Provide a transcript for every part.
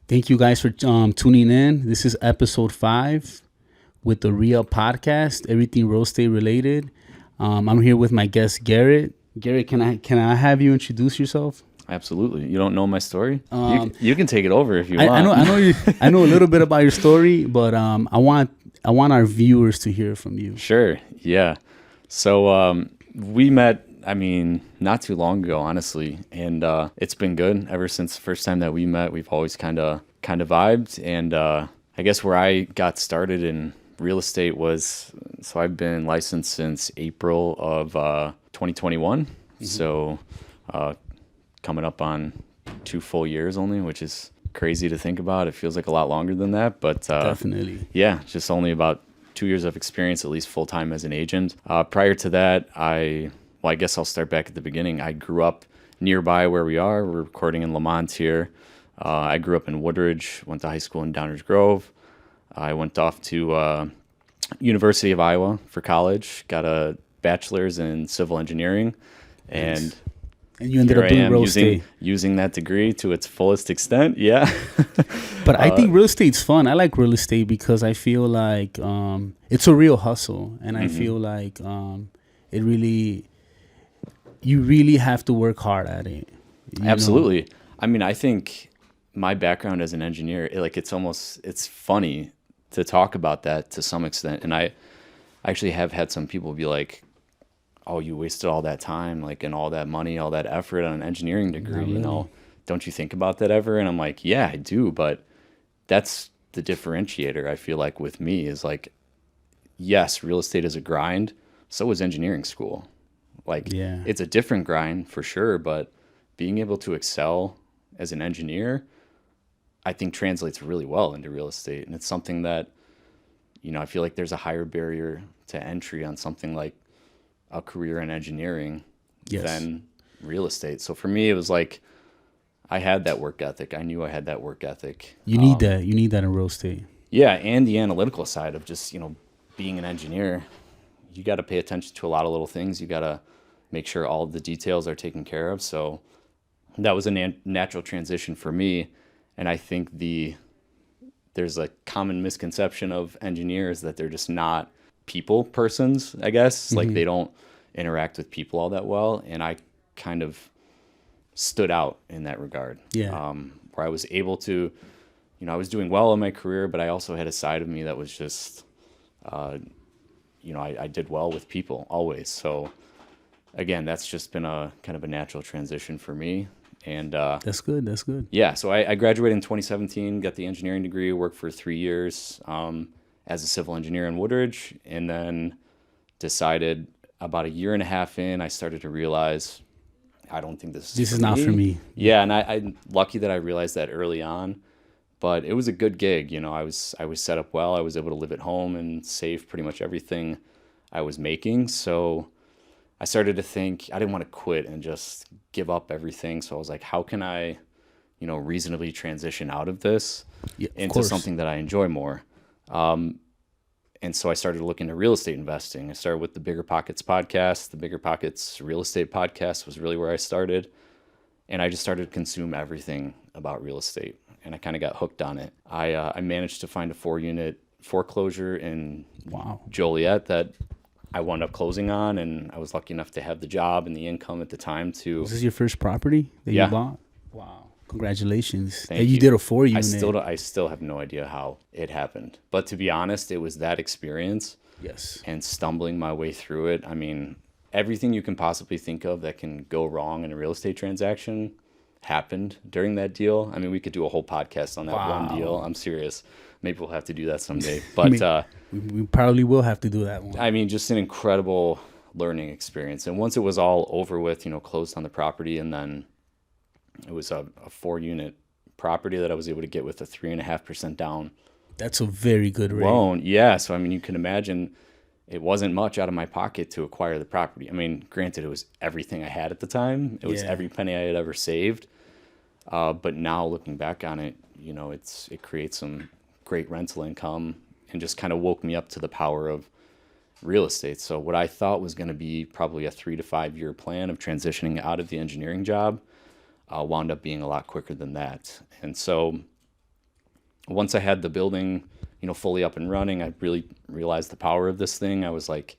Thank you guys for tuning in. This is episode 5 with the Reup Podcast, everything real estate related. I'm here with my guest Garret. Garret, can I have you introduce yourself? Absolutely. You don't know my story? You can take it over if you want. I know a little bit about your story, but I want our viewers to hear from you. Sure. Yeah. So we met, not too long ago, honestly, and it's been good ever since the first time that we met. We've always kind of vibed, and I guess where I got started in real estate was, so I've been licensed since April of 2021. Mm-hmm. So coming up on 2 full years only, which is crazy to think about. It feels like a lot longer than that, but Definitely. Yeah, just only about 2 years of experience, at least full-time as an agent. Prior to that, I guess I'll start back at the beginning. I grew up nearby where we are. We're recording in Lamont here. I grew up in Woodridge, went to high school in Downers Grove. I went off to University of Iowa for college, got a bachelor's in civil engineering, and you ended up doing real estate. Using that degree to its fullest extent. Yeah. But I think real estate's fun. I like real estate because I feel like it's a real hustle, and I feel like you really have to work hard at it. Absolutely. Know? I mean, I think my background as an engineer, it's funny to talk about that to some extent. And I actually have had some people be like, oh, you wasted all that time, like, and all that money, all that effort on an engineering degree, really. You know, don't you think about that ever? And I'm like, yeah, I do. But that's the differentiator, I feel like, with me is like, yes, real estate is a grind. So is engineering school. Like, yeah. It's a different grind for sure, but being able to excel as an engineer, I think translates really well into real estate. And it's something that, you know, I feel like there's a higher barrier to entry on something like a career in engineering than real estate. So for me, it was like, I had that work ethic. I knew I had that work ethic. You need that. You need that in real estate. Yeah. And the analytical side of just, you know, being an engineer, you got to pay attention to a lot of little things. You got to make sure all of the details are taken care of. So that was a natural transition for me. And I think there's a common misconception of engineers that they're just not people persons, I guess. Mm-hmm. Like they don't interact with people all that well. And I kind of stood out in that regard. Yeah. Where I was able to, you know, I was doing well in my career, but I also had a side of me that was just, you know, I did well with people always. So again, that's just been a kind of a natural transition for me. And that's good. That's good. Yeah. So I graduated in 2017, got the engineering degree, worked for 3 years as a civil engineer in Woodridge, and then decided about 1.5 years in, I started to realize I don't think this is not for me. Yeah. And I'm lucky that I realized that early on, but it was a good gig. You know, I was set up well. I was able to live at home and save pretty much everything I was making. So I started to think I didn't want to quit and just give up everything. So I was like, how can I, you know, reasonably transition out of this into something that I enjoy more? And so I started to look into real estate investing. I started with the Bigger Pockets podcast. The Bigger Pockets Real Estate Podcast was really where I started. And I just started to consume everything about real estate. And I kind of got hooked on it. I managed to find a 4-unit foreclosure in Joliet that I wound up closing on, and I was lucky enough to have the job and the income at the time to... Was this your first property that you bought? Wow. Congratulations. Thank you. You did a 4-unit. I still have no idea how it happened. But to be honest, it was that experience. Yes. And stumbling my way through it. I mean, everything you can possibly think of that can go wrong in a real estate transaction happened during that deal. I mean, we could do a whole podcast on that one deal. I'm serious. Maybe we'll have to do that someday. But we probably will have to do that one. I mean, just an incredible learning experience. And once it was all over with, you know, closed on the property, and then it was a 4-unit property that I was able to get with a 3.5% down. That's a very good rate. Loan. Yeah. So, I mean, you can imagine it wasn't much out of my pocket to acquire the property. I mean, granted, it was everything I had at the time. It was every penny I had ever saved. But now looking back on it, you know, it creates some great rental income and just kind of woke me up to the power of real estate. So what I thought was going to be probably a 3 to 5 year plan of transitioning out of the engineering job wound up being a lot quicker than that. And so once I had the building, fully up and running, I really realized the power of this thing. I was like,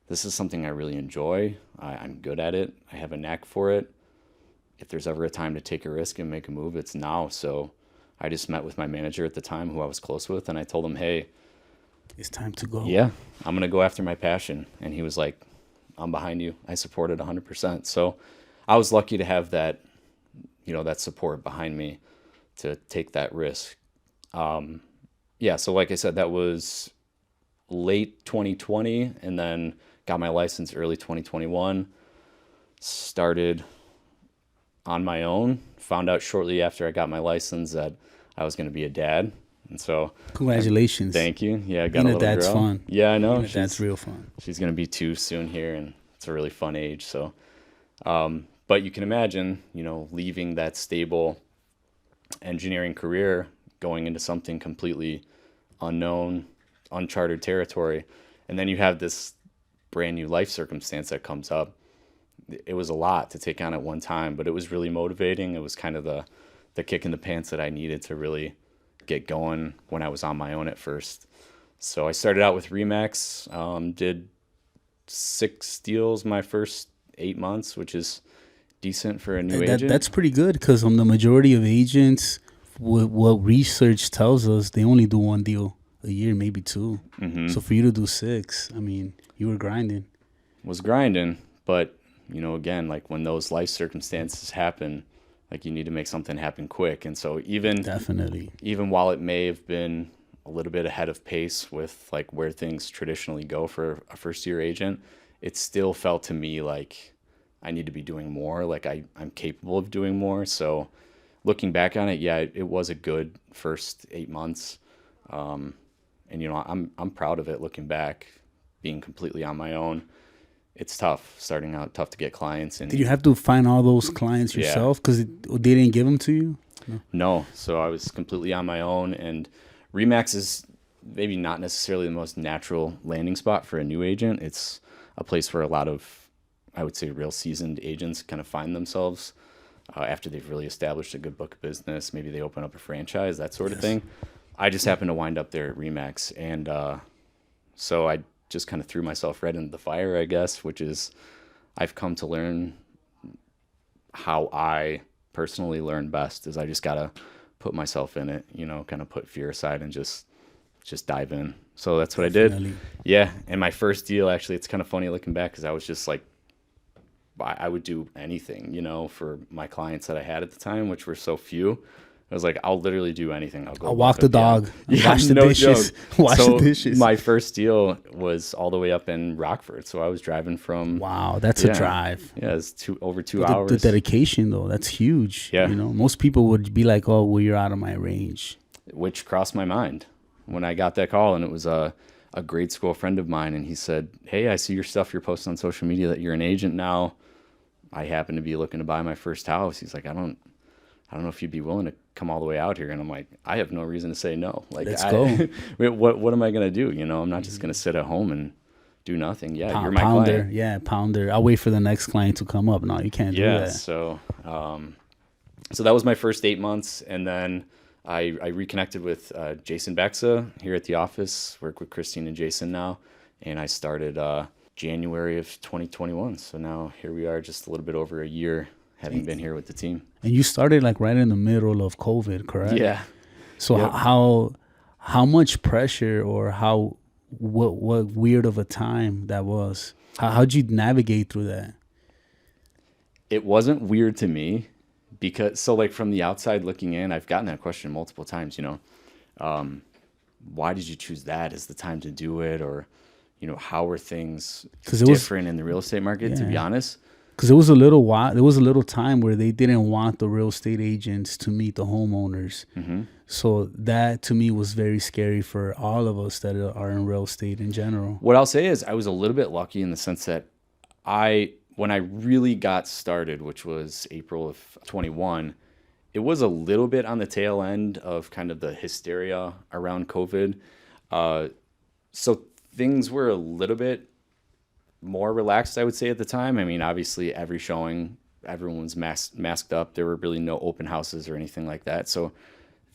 this is something I really enjoy. I'm good at it. I have a knack for it. If there's ever a time to take a risk and make a move, it's now. So I just met with my manager at the time, who I was close with, and I told him, hey, It's time to go. yeah, I'm going to go after my passion. And he was like, I'm behind you. I support it 100%. So I was lucky to have that, that support behind me to take that risk. Yeah, so like I said, that was late 2020, and then got my license early 2021. Started on my own. Found out shortly after I got my license that I was going to be a dad. And so Congratulations. thank you. Yeah, I got Being a a little dad's girl. fun. Yeah, I know. That's real fun. She's going to be 2 soon here, and it's a really fun age. So, but you can imagine, leaving that stable engineering career, going into something completely unknown, uncharted territory. And then you have this brand new life circumstance that comes up. It was a lot to take on at one time, but it was really motivating. It was kind of the kick in the pants that I needed to really get going when I was on my own at first. So I started out with Remax, did 6 deals my first 8 months, which is decent for a new agent. That's pretty good, because the majority of agents, what research tells us, they only do 1 deal a year, maybe 2. Mm-hmm. So for you to do 6, I mean, you were grinding. Was grinding, but again, like when those life circumstances happen, like you need to make something happen quick. And so Definitely, even while it may have been a little bit ahead of pace with like where things traditionally go for a first year agent, it still felt to me like I need to be doing more. Like I'm capable of doing more. So looking back on it, yeah, it was a good first 8 months. And I'm proud of it looking back, being completely on my own. It's tough starting out, tough to get clients. And did you have to find all those clients yourself because they didn't give them to you? No. So I was completely on my own, and Remax is maybe not necessarily the most natural landing spot for a new agent. It's a place where a lot of, I would say, real seasoned agents kind of find themselves after they've really established a good book of business. Maybe they open up a franchise, that sort of thing. I just happened to wind up there at Remax, and so I just kind of threw myself right into the fire, I guess, which is I've come to learn how I personally learn best is I just got to put myself in it, kind of put fear aside and just dive in. So that's what Definitely. I did. Yeah. And my first deal, actually, it's kind of funny looking back because I was just like, I would do anything, for my clients that I had at the time, which were so few. I was like, I'll literally do anything. I'll walk the dog, wash the no dishes, wash the dishes. My first deal was all the way up in Rockford, so I was driving from. Wow, that's a drive. Yeah, it's over 2 hours. The dedication, though, that's huge. Yeah, most people would be like, "Oh, well, you're out of my range," which crossed my mind when I got that call, and it was a grade school friend of mine, and he said, "Hey, I see your stuff you're posting on social media that you're an agent now. I happen to be looking to buy my first house." He's like, I don't know if you'd be willing to come all the way out here. And I'm like, I have no reason to say no. Like, let's go. What am I going to do? I'm not just going to sit at home and do nothing. Yeah, you're my pounder. client. Yeah, pounder. I'll wait for the next client to come up. No, you can't do that. So that was my first 8 months. And then I reconnected with Jason Bexa here at the office, work with Christine and Jason now. And I started January of 2021. So now here we are, just a little bit over a year having been here with the team. And you started like right in the middle of COVID, correct? Yeah. So Yep. how much pressure or what weird of a time that was? How'd you navigate through that? It wasn't weird to me because, so like from the outside looking in, I've gotten that question multiple times, why did you choose that as the time to do it? Or, how are things different in the real estate market, to be honest? Because there was a little time where they didn't want the real estate agents to meet the homeowners. Mm-hmm. So that to me was very scary for all of us that are in real estate in general. What I'll say is I was a little bit lucky in the sense that when I really got started, which was April of 21, it was a little bit on the tail end of kind of the hysteria around COVID. So things were a little bit more relaxed, I would say, at the time. I mean, obviously, every showing, everyone's masked up. There were really no open houses or anything like that. So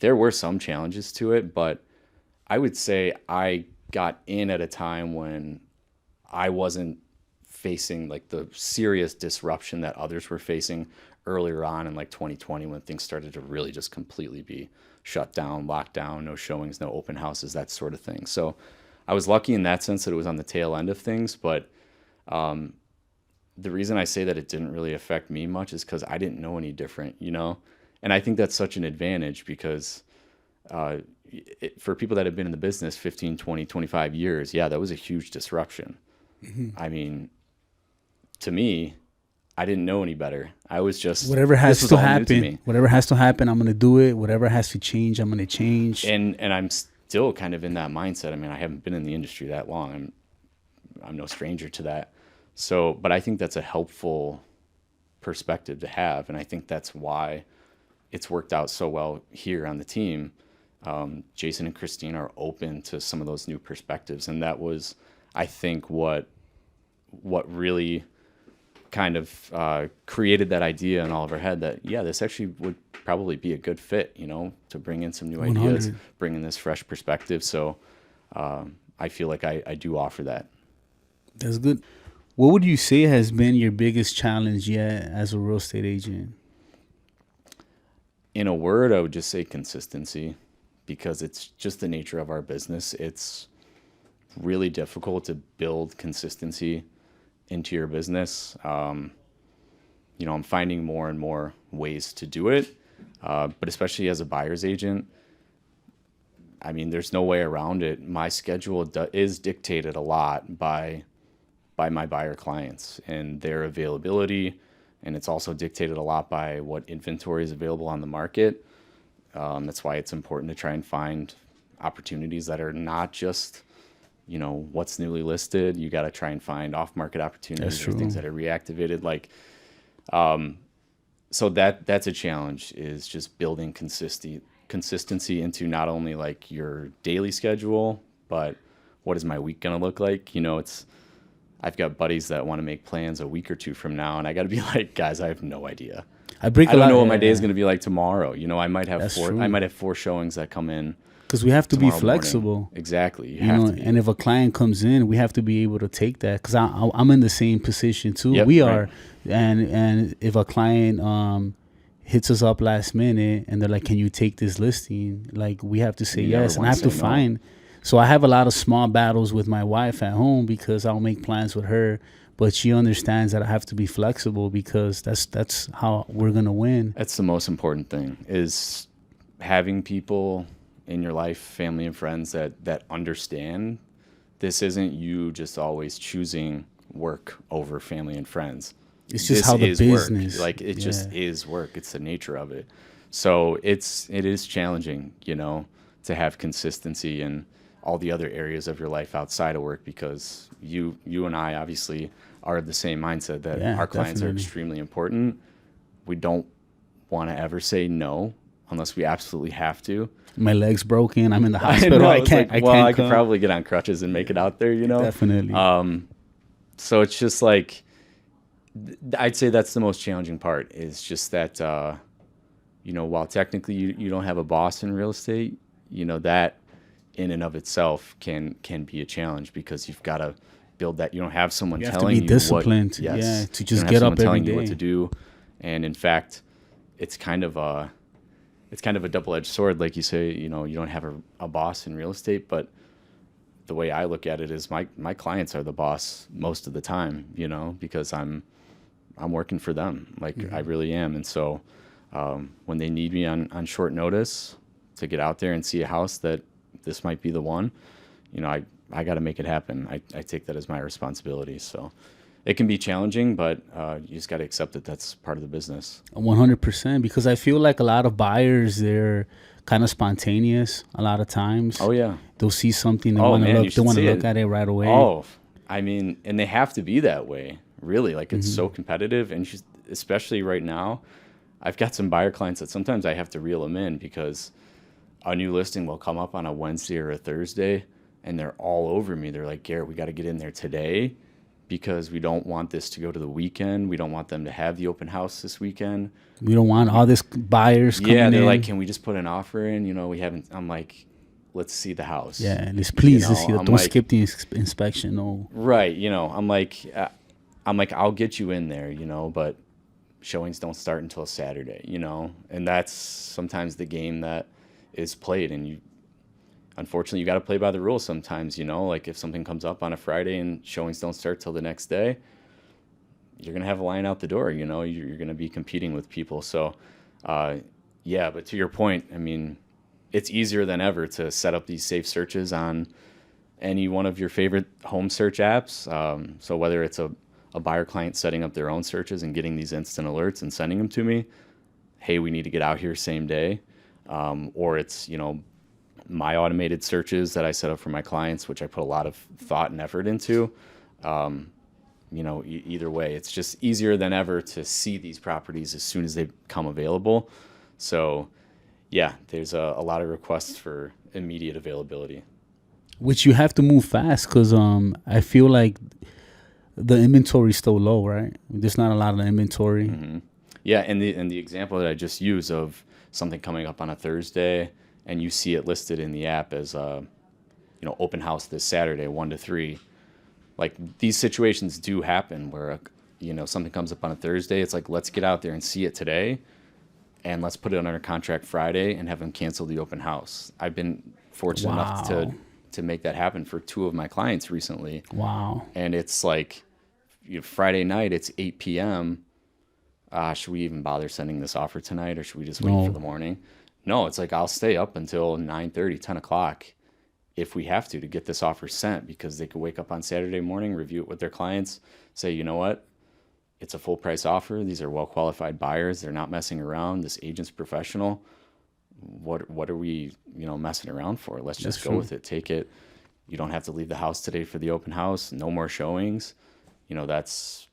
there were some challenges to it, but I would say I got in at a time when I wasn't facing like the serious disruption that others were facing earlier on in like 2020, when things started to really just completely be shut down, locked down, no showings, no open houses, that sort of thing. So I was lucky in that sense that it was on the tail end of things. But the reason I say that it didn't really affect me much is because I didn't know any different, you know? And I think that's such an advantage because for people that have been in the business 15, 20, 25 years, yeah, that was a huge disruption. I mean, to me, I didn't know any better. I was just, whatever has to happen. Whatever has to happen, I'm gonna do it. Whatever has to change, I'm gonna change. And I'm still kind of in that mindset. I mean, I haven't been in the industry that long. I'm no stranger to that. So, but I think that's a helpful perspective to have, and I think that's why it's worked out so well here on the team. Jason and Christine are open to some of those new perspectives, and that was, I think, what really kind of created that idea in all of our head that, yeah, this actually would probably be a good fit, you know, to bring in some new 100. Ideas, bring in this fresh perspective. So I feel like I do offer that. That's good. What would you say has been your biggest challenge yet as a real estate agent? In a word, I would just say consistency, because it's just the nature of our business. It's really difficult to build consistency into your business. You know, I'm finding more and more ways to do it, but especially as a buyer's agent, I mean, there's no way around it. My schedule is dictated a lot by my buyer clients and their availability, and it's also dictated a lot by what inventory is available on the market. That's why it's important to try and find opportunities that are not just, you know, what's newly listed. You got to try and find off-market opportunities or things that are reactivated. Like, so that's a challenge, is just building consistency into not only like your daily schedule, but what is my week going to look like? You know, I've got buddies that want to make plans a week or two from now, and I got to be like, guys, I have no idea. I don't know what my day is going to be like tomorrow. You know, I might have four showings that come in. Because we have to be flexible. Morning. Exactly. You have to be. And if a client comes in, we have to be able to take that. Because I'm in the same position too. Yep, we are. Right. And if a client hits us up last minute and they're like, can you take this listing? Like, we have to say yes. And I have to find. So I have a lot of small battles with my wife at home because I'll make plans with her. But she understands that I have to be flexible because that's how we're going to win. That's the most important thing, is having people in your life, family and friends that understand this isn't you just always choosing work over family and friends. It's just how the business. Work. Like, it just is work. It's the nature of it. So it is challenging, you know, to have consistency in all the other areas of your life outside of work, because you and I obviously are of the same mindset that our clients are extremely important. We don't want to ever say no unless we absolutely have to. My leg's broken. I'm in the hospital. I can't. I could probably get on crutches and make it out there, you know? Definitely. So it's just like, I'd say that's the most challenging part, is just that, you know, while technically you don't have a boss in real estate, you know, that in and of itself can be a challenge, because you've got to build that. You don't have someone telling you disciplined. To just get up every day. Telling you what to do. And in fact, it's kind of a double-edged sword. Like you say, you know, you don't have a boss in real estate, but the way I look at it is my clients are the boss most of the time, you know, because I'm working for them. Like, I really am. And so when they need me on short notice to get out there and see a house that this might be the one, you know, I got to make it happen. I take that as my responsibility. So it can be challenging, but you just got to accept that that's part of the business. 100%, because I feel like a lot of buyers, they're kind of spontaneous a lot of times. Oh, yeah. They'll see something, they want to look at it right away. Oh, I mean, and they have to be that way, really. Like, it's so competitive, and especially right now, I've got some buyer clients that sometimes I have to reel them in, because a new listing will come up on a Wednesday or a Thursday, and they're all over me. They're like, Garret, we got to get in there today, because we don't want this to go to the weekend. We don't want them to have the open house this weekend. We don't want all this buyers coming in. Yeah, they're like, can we just put an offer in? You know, we haven't. I'm like, let's see the house. Yeah, please, let's see. Don't like, skip the inspection. No. Right. You know, I'm like, I'll get you in there. You know, but showings don't start until Saturday. You know, and that's sometimes the game that is played, and unfortunately, you got to play by the rules sometimes. You know, like if something comes up on a Friday and showings don't start till the next day, you're going to have a line out the door. You know, you're going to be competing with people. So, yeah, but to your point, I mean, it's easier than ever to set up these safe searches on any one of your favorite home search apps. So whether it's a buyer client setting up their own searches and getting these instant alerts and sending them to me, hey, we need to get out here same day. Or it's, you know, my automated searches that I set up for my clients, which I put a lot of thought and effort into. You know, either way, it's just easier than ever to see these properties as soon as they become available. So, yeah, there's a lot of requests for immediate availability. Which you have to move fast because I feel like the inventory is still low, right? There's not a lot of inventory. Mm-hmm. Yeah, and the example that I just used of something coming up on a Thursday and you see it listed in the app as, you know, open house this Saturday, 1 to 3. Like these situations do happen where, you know, something comes up on a Thursday. It's like, let's get out there and see it today. And let's put it under contract Friday and have them cancel the open house. I've been fortunate enough to make that happen for 2 of my clients recently. Wow. And it's like, you know, Friday night, it's 8 p.m. Should we even bother sending this offer tonight, or should we just wait for the morning? No, it's like I'll stay up until 9:30, 10 o'clock if we have to get this offer sent, because they could wake up on Saturday morning, review it with their clients, say, you know what? It's a full price offer. These are well-qualified buyers. They're not messing around. This agent's professional. What are we, you know, messing around for? Let's just go with it. Take it. You don't have to leave the house today for the open house. No more showings. You know, that's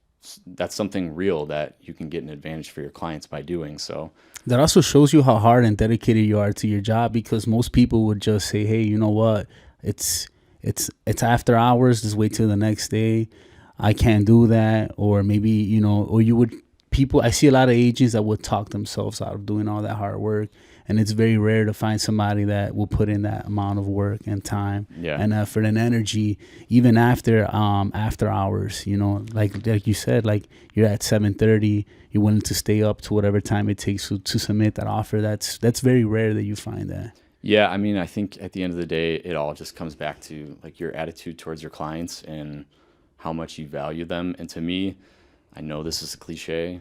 something real that you can get an advantage for your clients by doing. So that also shows you how hard and dedicated you are to your job, because most people would just say, hey, you know what? It's after hours. Just wait till the next day. I can't do that. Or maybe, you know, or you would, I see a lot of agents that would talk themselves out of doing all that hard work. And it's very rare to find somebody that will put in that amount of work and time and effort and energy, even after hours. You know, like you said, like you're at 7:30, you're willing to stay up to whatever time it takes to submit that offer. That's very rare that you find that. Yeah, I mean, I think at the end of the day, it all just comes back to like your attitude towards your clients and how much you value them. And to me, I know this is a cliche,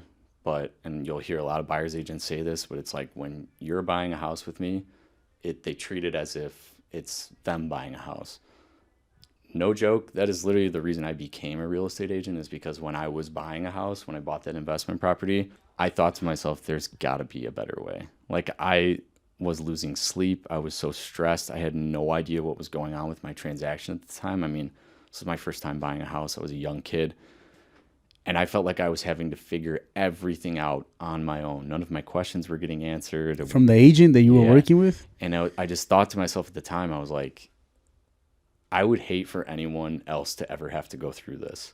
and you'll hear a lot of buyer's agents say this, but it's like when you're buying a house with me, they treat it as if it's them buying a house. No joke. That is literally the reason I became a real estate agent, is because when I was buying a house, when I bought that investment property, I thought to myself, there's got to be a better way. Like I was losing sleep. I was so stressed. I had no idea what was going on with my transaction at the time. I mean, this was my first time buying a house. I was a young kid. And I felt like I was having to figure everything out on my own. None of my questions were getting answered. From the agent that you were working with? And I just thought to myself at the time, I was like, I would hate for anyone else to ever have to go through this.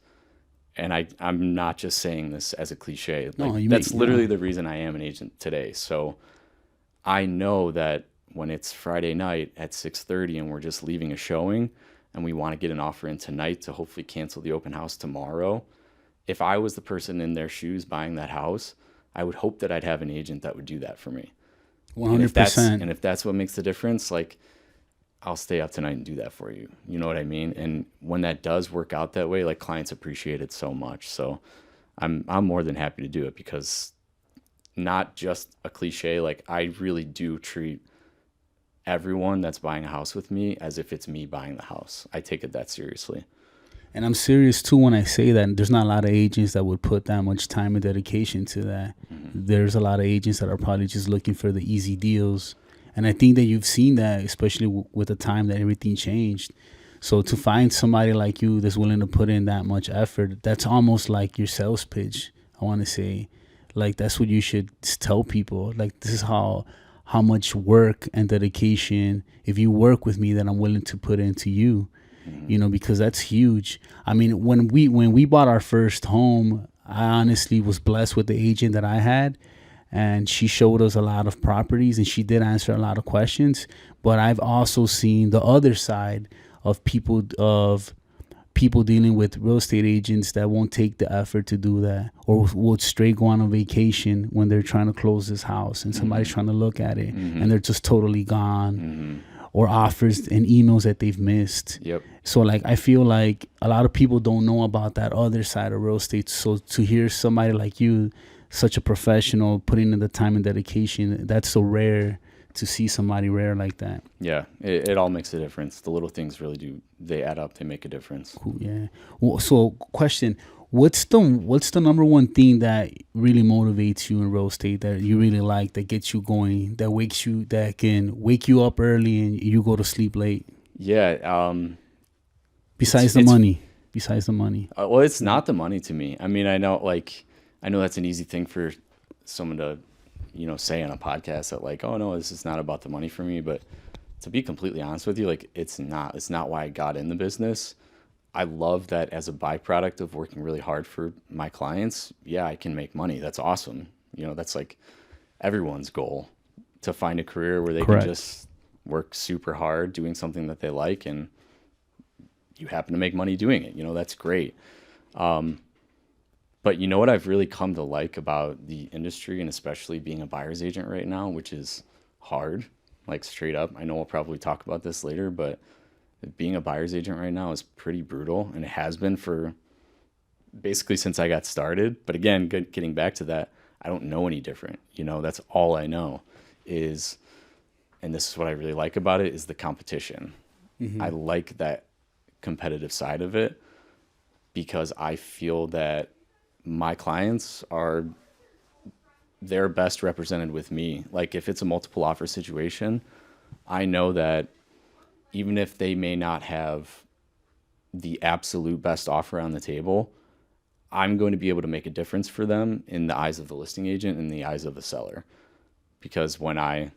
And I'm not just saying this as a cliche. Like, that's literally the reason I am an agent today. So I know that when it's Friday night at 6:30 and we're just leaving a showing and we want to get an offer in tonight to hopefully cancel the open house tomorrow, if I was the person in their shoes buying that house, I would hope that I'd have an agent that would do that for me. 100%. And if that's what makes the difference, like, I'll stay up tonight and do that for you. You know what I mean? And when that does work out that way, like, clients appreciate it so much. So I'm more than happy to do it, because not just a cliche, like I really do treat everyone that's buying a house with me as if it's me buying the house. I take it that seriously. And I'm serious too when I say that. There's not a lot of agents that would put that much time and dedication to that. Mm-hmm. There's a lot of agents that are probably just looking for the easy deals. And I think that you've seen that, especially with the time that everything changed. So to find somebody like you that's willing to put in that much effort, that's almost like your sales pitch, I want to say. Like, that's what you should tell people. Like, this is how much work and dedication, if you work with me, that I'm willing to put into you. because that's huge. I mean, when we bought our first home, I honestly was blessed with the agent that I had, and she showed us a lot of properties, and she did answer a lot of questions. But I've also seen the other side of people dealing with real estate agents that won't take the effort to do that, or will straight go on a vacation when they're trying to close this house and somebody's trying to look at it and they're just totally gone, or offers and emails that they've missed. Yep. So like, I feel like a lot of people don't know about that other side of real estate. So to hear somebody like you, such a professional, putting in the time and dedication, that's so rare to see somebody rare like that. Yeah, it all makes a difference. The little things really do, they add up, they make a difference. Cool, yeah. Well, so question, what's the number one thing that really motivates you in real estate, that you really like, that gets you going, that can wake you up early and you go to sleep late? Yeah. Besides the money. Well, it's not the money to me. I mean, I know that's an easy thing for someone to, say on a podcast, that like, oh no, this is not about the money for me. But to be completely honest with you, like, it's not why I got in the business. I love that as a byproduct of working really hard for my clients. Yeah, I can make money. That's awesome. That's like everyone's goal, to find a career where they can just work super hard doing something that they like, and you happen to make money doing it. That's great. But what I've really come to like about the industry, and especially being a buyer's agent right now, which is hard, like straight up. I know we'll probably talk about this later, but being a buyer's agent right now is pretty brutal, and it has been for basically since I got started. But again, getting back to that, I don't know any different. That's all I know is, and this is what I really like about it, is the competition. I like that competitive side of it, because I feel that my clients they're best represented with me. Like, if it's a multiple offer situation, I know that even if they may not have the absolute best offer on the table, I'm going to be able to make a difference for them in the eyes of the listing agent and the eyes of the seller. Because when I,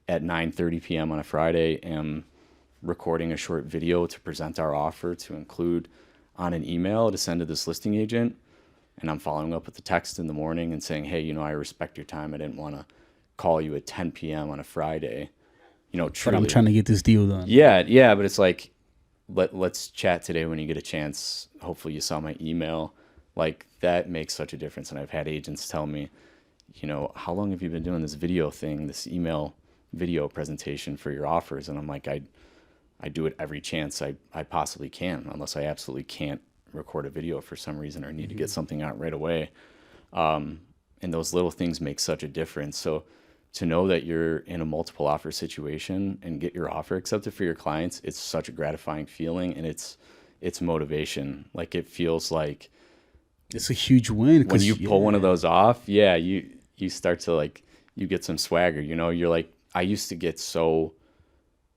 at 9:30 p.m. on a Friday, am recording a short video to present our offer to include on an email to send to this listing agent, and I'm following up with a text in the morning and saying, hey, I respect your time. I didn't want to call you at 10 p.m. on a Friday. Truly. But I'm trying to get this deal done. Yeah, but it's like, let's chat today when you get a chance. Hopefully you saw my email. Like, that makes such a difference. And I've had agents tell me, how long have you been doing this video thing, this email video presentation for your offers? And I'm like, I do it every chance I possibly can, unless I absolutely can't record a video for some reason or need to get something out right away. And those little things make such a difference. So to know that you're in a multiple offer situation and get your offer accepted for your clients, it's such a gratifying feeling, and it's motivation. Like, it feels like it's a huge win when you pull one of those off. Yeah, you start to, like, you get some swagger. You're like, I used to get so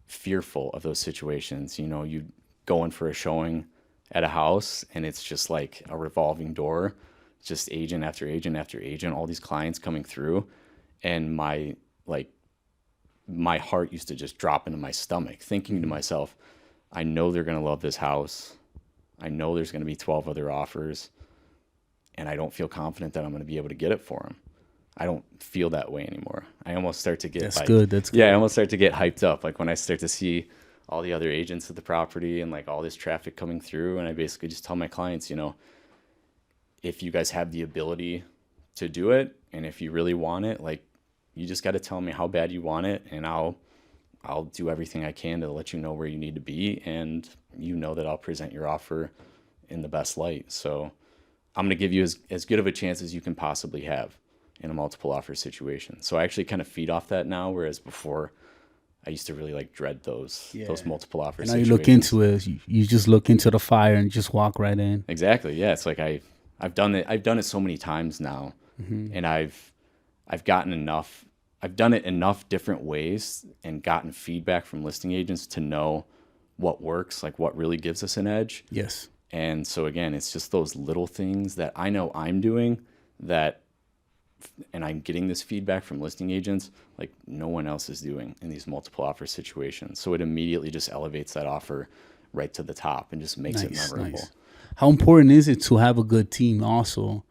fearful of those situations. You go in for a showing at a house, and it's just like a revolving door, just agent after agent after agent, all these clients coming through, and my heart used to just drop into my stomach, thinking to myself, I know they're going to love this house. I know there's going to be 12 other offers, and I don't feel confident that I'm going to be able to get it for them. I don't feel that way anymore. I almost start to get That's good. Yeah, I almost start to get hyped up. Like, when I start to see all the other agents at the property and like all this traffic coming through, and I basically just tell my clients, if you guys have the ability to do it, and if you really want it, like, you just got to tell me how bad you want it, and I'll do everything I can to let you know where you need to be, and that I'll present your offer in the best light. So I'm going to give you as good of a chance as you can possibly have in a multiple offer situation. So I actually kind of feed off that now, whereas before I used to really like dread those multiple offers. And now you look into it, you just look into the fire and just walk right in. Exactly. Yeah. It's like I've done it so many times now, and I've gotten enough. I've done it enough different ways and gotten feedback from listing agents to know what works, like what really gives us an edge. Yes. And so again, it's just those little things that I know I'm doing and I'm getting this feedback from listing agents like no one else is doing in these multiple offer situations. So it immediately just elevates that offer right to the top and just makes it memorable. Nice. How important is it to have a good team also?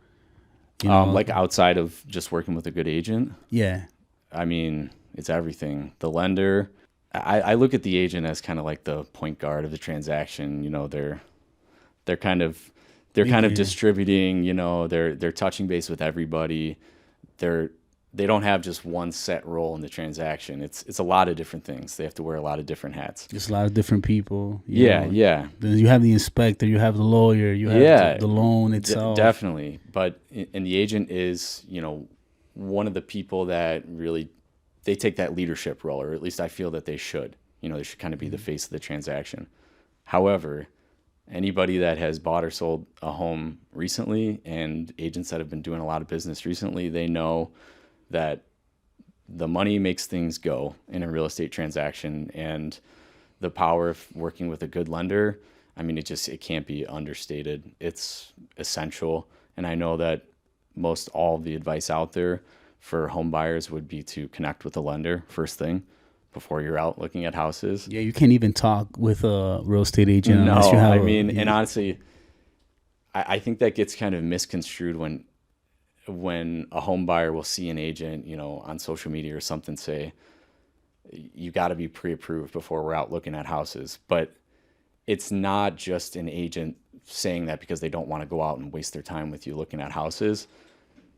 Like outside of just working with a good agent? Yeah. I mean, it's everything. The lender, I look at the agent as kind of like the point guard of the transaction. They're kind of distributing, they're touching base with everybody. They don't have just one set role in the transaction. It's a lot of different things. They have to wear a lot of different hats. Just a lot of different people. Yeah. Then you have the inspector, you have the lawyer, you have the loan itself. Definitely. But and the agent is, one of the people that really, they take that leadership role, or at least I feel that they should. They should kind of be the face of the transaction. However, anybody that has bought or sold a home recently, and agents that have been doing a lot of business recently, they know that the money makes things go in a real estate transaction, and the power of working with a good lender, I mean, it can't be understated. It's essential. And I know that most all of the advice out there for home buyers would be to connect with a lender first thing before you're out looking at houses. Yeah, you can't even talk with a real estate agent unless you have and honestly, I think that gets kind of misconstrued when a home buyer will see an agent, on social media or something, say, you got to be pre-approved before we're out looking at houses. But it's not just an agent saying that because they don't want to go out and waste their time with you looking at houses.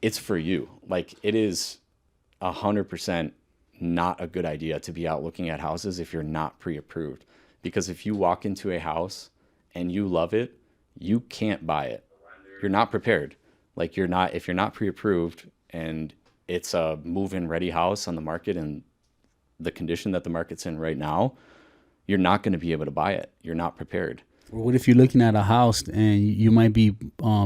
It's for you. Like, it is 100% not a good idea to be out looking at houses if you're not pre-approved. Because if you walk into a house and you love it, you can't buy it. You're not prepared. Like, if you're not pre-approved and it's a move-in ready house on the market and the condition that the market's in right now, you're not going to be able to buy it. You're not prepared. Or what if you're looking at a house and you might be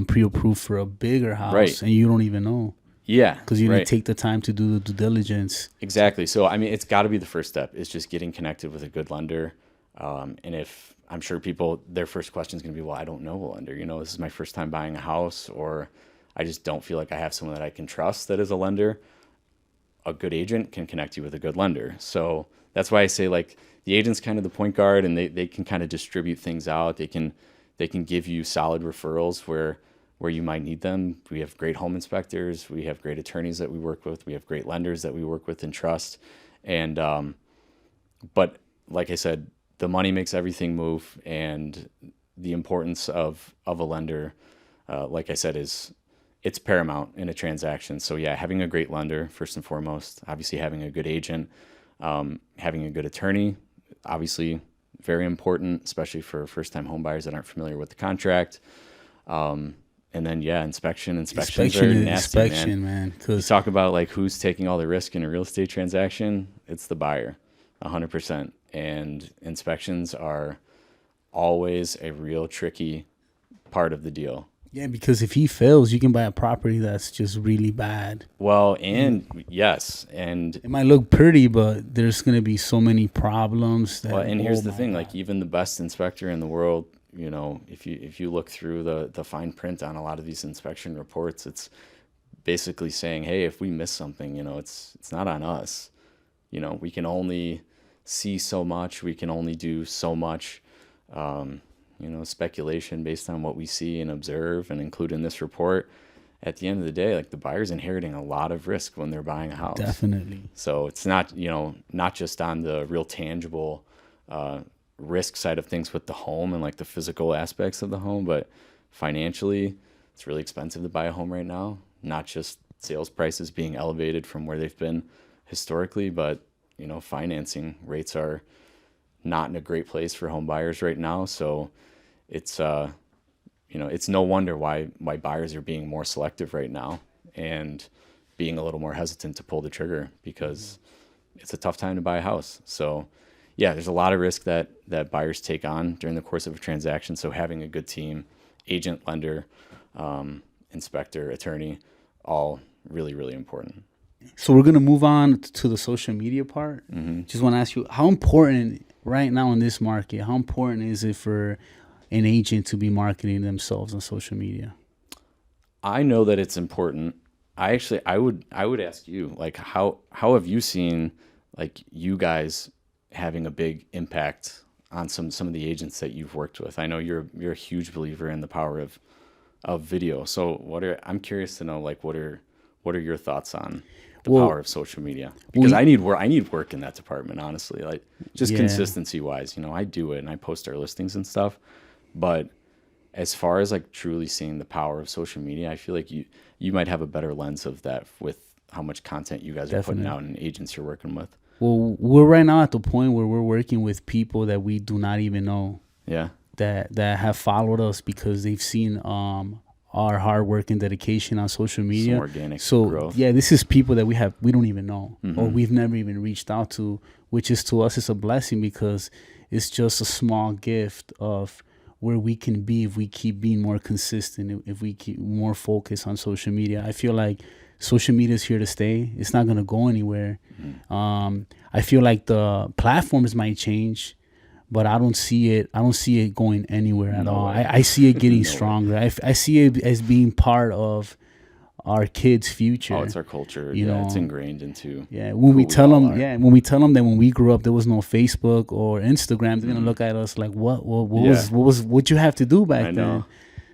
pre-approved for a bigger house, right, and you don't even know? Yeah. Because you didn't take the time to do the due diligence. Exactly. So, I mean, it's got to be the first step. It's just getting connected with a good lender. And if I'm sure people, their first question is going to be, well, I don't know a lender. This is my first time buying a house, or I just don't feel like I have someone that I can trust that is a lender. A good agent can connect you with a good lender. So that's why I say, like, the agent's kind of the point guard, and they can kind of distribute things out. They can give you solid referrals where you might need them. We have great home inspectors. We have great attorneys that we work with. We have great lenders that we work with and trust. And but like I said, the money makes everything move, and the importance of a lender, like I said, it's paramount in a transaction. So yeah, having a great lender first and foremost, obviously having a good agent, having a good attorney, obviously very important, especially for first-time home buyers that aren't familiar with the contract. And then inspections are nasty, man. You talk about like who's taking all the risk in a real estate transaction, it's the buyer, 100%. And inspections are always a real tricky part of the deal. Yeah, because if he fails, you can buy a property that's just really bad. Well, and yes, and it might look pretty, but there's going to be so many problems. And here's the thing: like, even the best inspector in the world, if you look through the fine print on a lot of these inspection reports, it's basically saying, hey, if we miss something, it's not on us. We can only see so much, we can only do so much. Speculation based on what we see and observe and include in this report. At the end of the day, like, the buyer's inheriting a lot of risk when they're buying a house. Definitely. So it's not, not just on the real tangible risk side of things with the home and like the physical aspects of the home, but financially, it's really expensive to buy a home right now. Not just sales prices being elevated from where they've been historically, but financing rates are not in a great place for home buyers right now. So it's it's no wonder why buyers are being more selective right now and being a little more hesitant to pull the trigger, because it's a tough time to buy a house. So yeah, there's a lot of risk that buyers take on during the course of a transaction. So having a good team, agent, lender, inspector, attorney, all really, really important. So we're going to move on to the social media part. Mm-hmm. Just want to ask you, how important right now in this market, how important is it for an agent to be marketing themselves on social media? I know that it's important. I would ask you, like, how have you seen, like, you guys having a big impact on some of the agents that you've worked with? I know you're a huge believer in the power of video. So I'm curious to know, like, what are your thoughts on the power of social media? Because I need work in that department, honestly. Like, just consistency wise, I do it and I post our listings and stuff, but as far as like truly seeing the power of social media, I feel like you might have a better lens of that with how much content you guys are putting out and agents you're working with. Well, we're right now at the point where we're working with people that we do not even know. Yeah. That have followed us because they've seen our hard work and dedication on social media. Some organic growth. Yeah, this is people that we don't even know, or we've never even reached out to, which is to us is a blessing because it's just a small gift of where we can be if we keep being more consistent, if we keep more focused on social media. I feel like social media is here to stay. It's not going to go anywhere. I feel like the platforms might change, but I don't see it going anywhere at all. I see it getting stronger. I see it as being part of our kids' future. Oh, it's our culture. It's ingrained into. Yeah, when we tell them that when we grew up there was no Facebook or Instagram, they're gonna look at us like, what you have to do back then?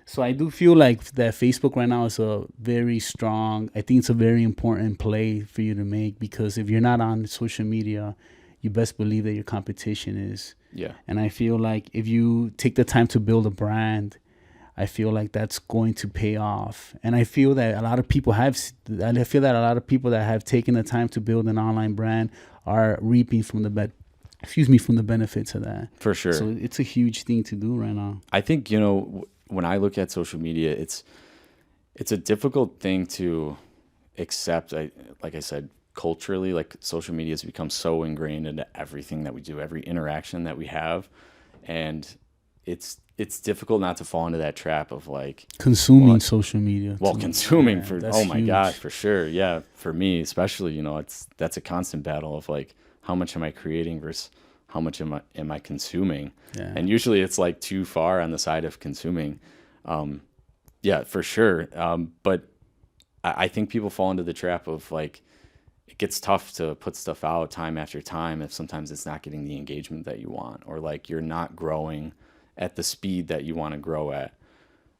So I do feel like that Facebook right now is a very strong. I think it's a very important play for you to make, because if you're not on social media, you best believe that your competition is. Yeah. And I feel like if you take the time to build a brand, I feel like that's going to pay off. And I feel that a lot of people that have taken the time to build an online brand are reaping from the benefits of that. For sure. So it's a huge thing to do right now. I think, when I look at social media, it's a difficult thing to accept. Like I said, culturally, like, social media has become so ingrained into everything that we do, every interaction that we have, and it's difficult not to fall into that trap of like consuming social media. Well, consuming God, for sure. Yeah, for me especially, that's a constant battle of like, how much am I creating versus how much am I consuming? Yeah. And usually it's like too far on the side of consuming. Yeah, for sure. But I think people fall into the trap of like, it gets tough to put stuff out time after time if sometimes it's not getting the engagement that you want, or like you're not growing at the speed that you want to grow at.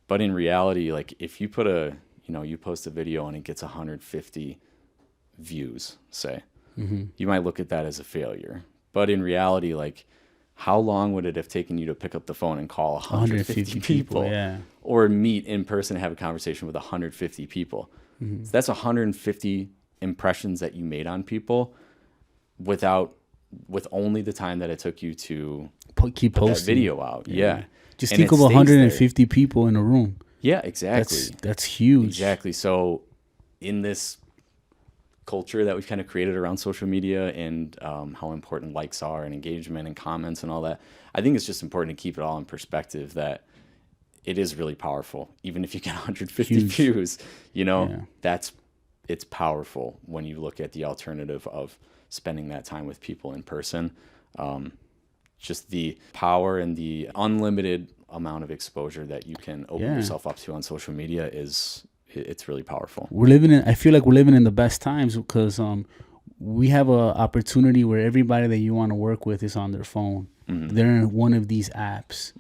But in reality, like, if you put you post a video and it gets 150 views, say, you might look at that as a failure. But in reality, like, how long would it have taken you to pick up the phone and call 150 people or meet in person and have a conversation with 150 people? So that's 150 impressions that you made on people with only the time that it took you to keep put that video out. Yeah. Just think of 150 people in a room. Yeah, exactly. That's huge. Exactly. So in this culture that we've kind of created around social media and how important likes are and engagement and comments and all that, I think it's just important to keep it all in perspective that it is really powerful. Even if you get 150 views, it's powerful when you look at the alternative of spending that time with people in person. Just the power and the unlimited amount of exposure that you can open yourself up to on social media it's really powerful. I feel like we're living in the best times because we have an opportunity where everybody that you want to work with is on their phone. They're in one of these apps.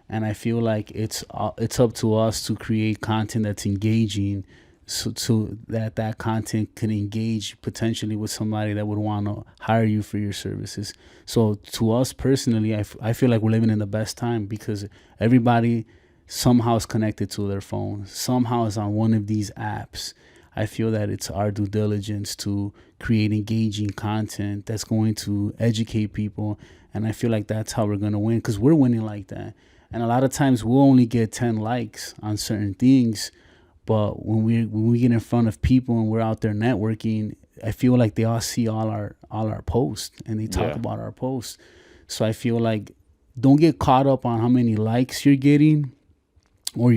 And I feel like it's up to us to create content that's engaging, so that content can engage potentially with somebody that would want to hire you for your services. So to us personally, I feel like we're living in the best time because everybody somehow is connected to their phone, somehow is on one of these apps. I feel that it's our due diligence to create engaging content that's going to educate people. And I feel like that's how we're going to win, because we're winning like that. And a lot of times we'll only get 10 likes on certain things, but when we get in front of people and we're out there networking, I feel like they all see all our posts and they talk about our posts. So I feel like don't get caught up on how many likes you're getting or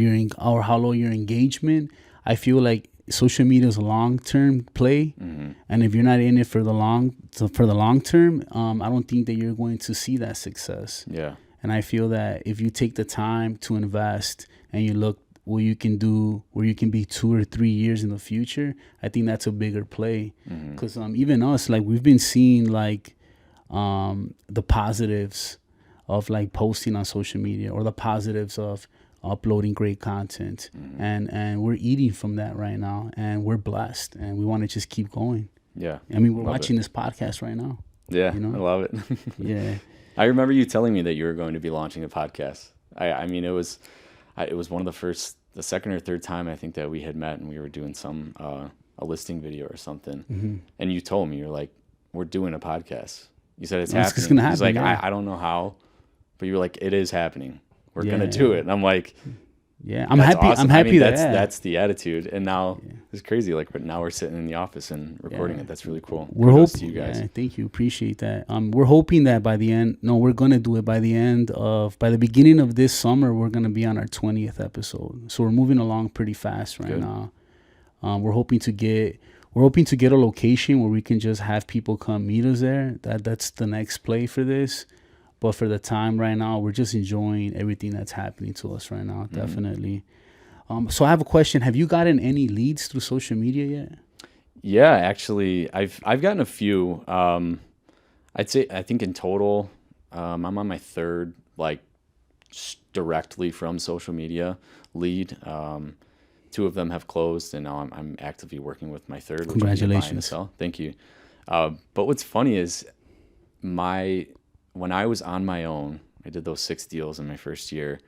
how low your engagement. I feel like social media is a long-term play, and if you're not in it for the long term, I don't think that you're going to see that success. Yeah. And I feel that if you take the time to invest and you look what you can do, where you can be 2 or 3 years in the future, I think that's a bigger play. Because even us, like, we've been seeing like the positives of like posting on social media, or the positives of uploading great content. And we're eating from that right now, and we're blessed, and we want to just keep going. Yeah. I mean, we're Love watching it. this podcast right now. Yeah, You know? I love it. Yeah. I remember you telling me that you were going to be launching a podcast. I mean, it was one of the second or third time I think that we had met, and we were doing some a listing video or something. And you told me, you're like, we're doing a podcast. You said it's happening. It's gonna happen. He's like, yeah. I don't know how, but you were like, it is happening. We're Yeah. gonna do it. And I'm like, Yeah, I'm that's happy. awesome. I'm happy I mean, that that's the attitude. And now it's crazy. Like, but now we're sitting in the office and recording it. That's really cool. we're Kudos hoping. to you guys. Yeah, thank you. Appreciate that. We're hoping that by the end. No, we're gonna do it by the beginning of this summer. We're gonna be on our 20th episode. So we're moving along pretty fast right Good. now. We're hoping to get a location where we can just have people come meet us there. That's the next play for this. But for the time right now, we're just enjoying everything that's happening to us right now. Definitely. So I have a question. Have you gotten any leads through social media yet? Yeah, actually, I've gotten a few. I think in total, I'm on my third, like, directly from social media lead. Two of them have closed, and now I'm actively working with my third. Which I'm gonna buy and Congratulations. sell. Thank you. But what's funny is when I was on my own, I did those 6 deals in my first year.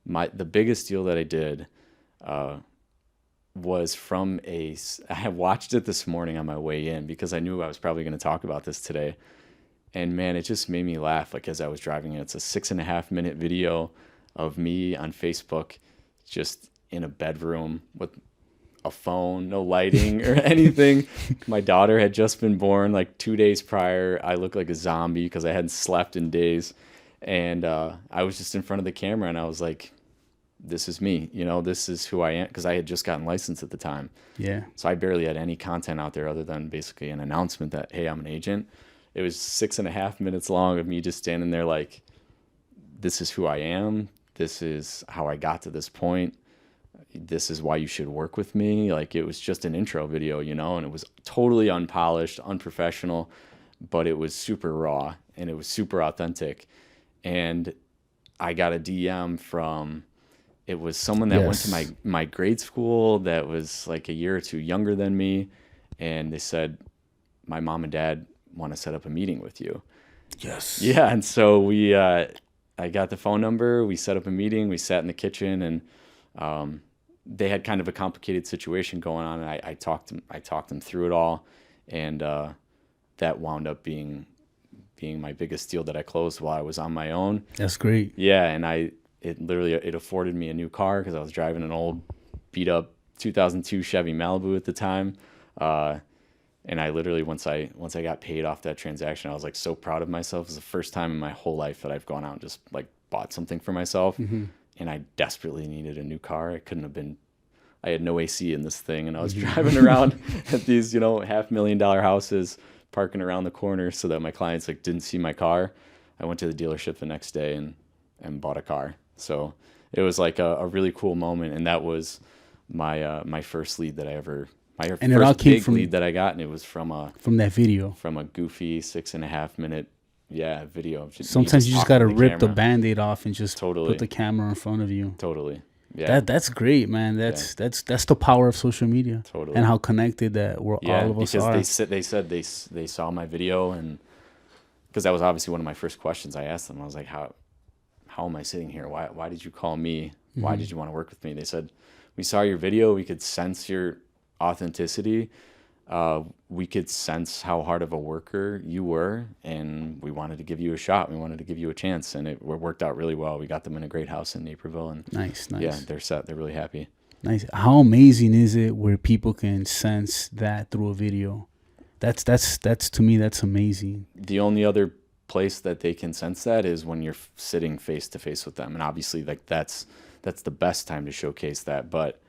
The biggest deal that I did was I watched it this morning on my way in because I knew I was probably going to talk about this today. And man, it just made me laugh. Like, as I was driving it, it's a 6.5-minute video of me on Facebook, just in a bedroom with a phone, no lighting or anything. My daughter had just been born like 2 days prior. I looked like a zombie because I hadn't slept in days. And I was just in front of the camera, and I was like, this is me, this is who I am, because I had just gotten licensed at the time. Yeah. So I barely had any content out there other than basically an announcement that, hey, I'm an agent. It was 6.5 minutes long of me just standing there like, this is who I am. This is how I got to this point. This is why you should work with me. Like, it was just an intro video, and it was totally unpolished, unprofessional, but it was super raw and it was super authentic. And I got a DM from, it was someone that went to my grade school that was like a year or two younger than me. And they said, my mom and dad want to set up a meeting with you. Yes. Yeah. And so I got the phone number. We set up a meeting. We sat in the kitchen, and they had kind of a complicated situation going on. And I talked them through it all. And that wound up being my biggest deal that I closed while I was on my own. That's great. Yeah. And it afforded me a new car because I was driving an old beat up 2002 Chevy Malibu at the time. And I literally, once I got paid off that transaction, I was like so proud of myself. It was the first time in my whole life that I've gone out and just like bought something for myself. And I desperately needed a new car. I had no AC in this thing, and I was driving around at these, $500,000 houses, parking around the corner so that my clients like didn't see my car. I went to the dealership the next day and bought a car. So it was like a really cool moment. And that was my first lead that I ever, And it all first came big from- lead that I got. And it was from that video. a goofy 6.5-minute, video. Of Sometimes you just talking got to the rip the camera. Band-Aid off and just Totally. put the camera in front of you. Totally. Yeah. That's great, man. That's the power of social media. Totally. And how connected that all of us are. because they said they saw my video, and because that was obviously one of my first questions I asked them. I was like, how am I sitting here? Why did you call me? Why did you want to work with me? They said, we saw your video. We could sense your authenticity. We could sense how hard of a worker you were, and we wanted to give you a shot. We wanted to give you a chance, and it worked out really well. We got them in a great house in Naperville, and Nice. yeah, they're set. They're really happy. Nice. How amazing is it where people can sense that through a video? That's to me, that's amazing. The only other place that they can sense that is when you're sitting face to face with them, and obviously, like that's the best time to showcase that. But